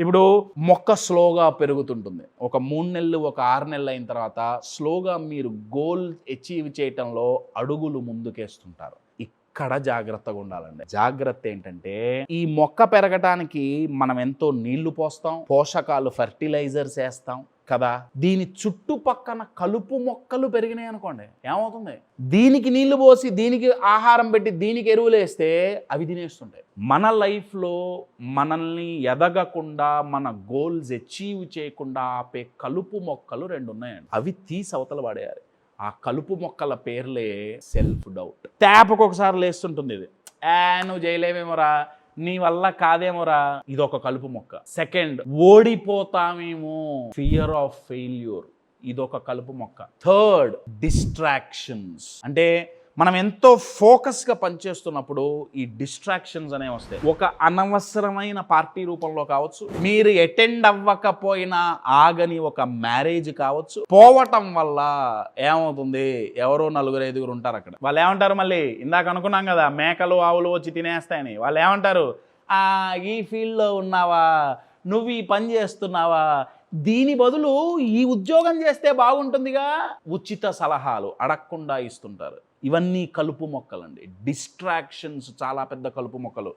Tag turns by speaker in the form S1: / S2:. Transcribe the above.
S1: ఇప్పుడు మొక్క స్లోగా పెరుగుతుంటుంది. ఒక 3 నెలలు, ఒక 6 నెలలు అయిన తర్వాత స్లోగా మీరు గోల్ అచీవ్ చేయటంలో అడుగులు ముందుకేస్తుంటారు. ఇక్కడ జాగ్రత్తగా ఉండాలండి. జాగ్రత్త ఏంటంటే, ఈ మొక్క పెరగటానికి మనం ఎంతో నీళ్లు పోస్తాం, పోషకాలు ఫెర్టిలైజర్స్ వేస్తాం కదా. దీని చుట్టుపక్కన కలుపు మొక్కలు పెరిగినాయి అనుకోండి, ఏమవుతుంది? దీనికి నీళ్లు పోసి, దీనికి ఆహారం పెట్టి, దీనికి ఎరువులు వేస్తే అవి తినేస్తుంటాయి. మన లైఫ్లో మనల్ని ఎదగకుండా, మన గోల్స్ అచీవ్ చేయకుండా ఆపే కలుపు మొక్కలు 2 ఉన్నాయండి. అవి తీసి అవతల పడేయాలి. ఆ కలుపు మొక్కల పేర్లే సెల్ఫ్ డౌట్. తేపకు ఒకసారి లేస్తుంటుంది ఇది, నువ్వు చేయలేమేమోరా, నీ వల్ల కాదేమోరా, ఇదొక కలుపు మొక్క. సెకండ్, ఓడిపోతామేమో, ఫియర్ ఆఫ్ ఫెయిల్యూర్, ఇదొక కలుపు మొక్క. Third, distractions. అంటే మనం ఎంతో ఫోకస్గా పనిచేస్తున్నప్పుడు ఈ డిస్ట్రాక్షన్స్ అనేవి వస్తాయి. ఒక అనవసరమైన పార్టీ రూపంలో కావచ్చు, మీరు అటెండ్ అవ్వకపోయినా ఆగని ఒక మ్యారేజ్ కావచ్చు. పోవటం వల్ల ఏమవుతుంది, ఎవరో 4-5 ఉంటారు అక్కడ. వాళ్ళు ఏమంటారు, మళ్ళీ ఇందాక అనుకున్నాం కదా మేకలు ఆవులు వచ్చి తినేస్తాయని, వాళ్ళు ఏమంటారు, ఈ ఫీల్డ్లో ఉన్నావా, నువ్వు ఈ పని చేస్తున్నావా, దీని బదులు ఈ ఉద్యోగం చేస్తే బాగుంటుందిగా, ఉచిత సలహాలు అడగకుండా ఇస్తుంటారు. ఇవన్నీ కలుపు మొక్కలండి. డిస్ట్రాక్షన్స్ చాలా పెద్ద కలుపు మొక్కలు.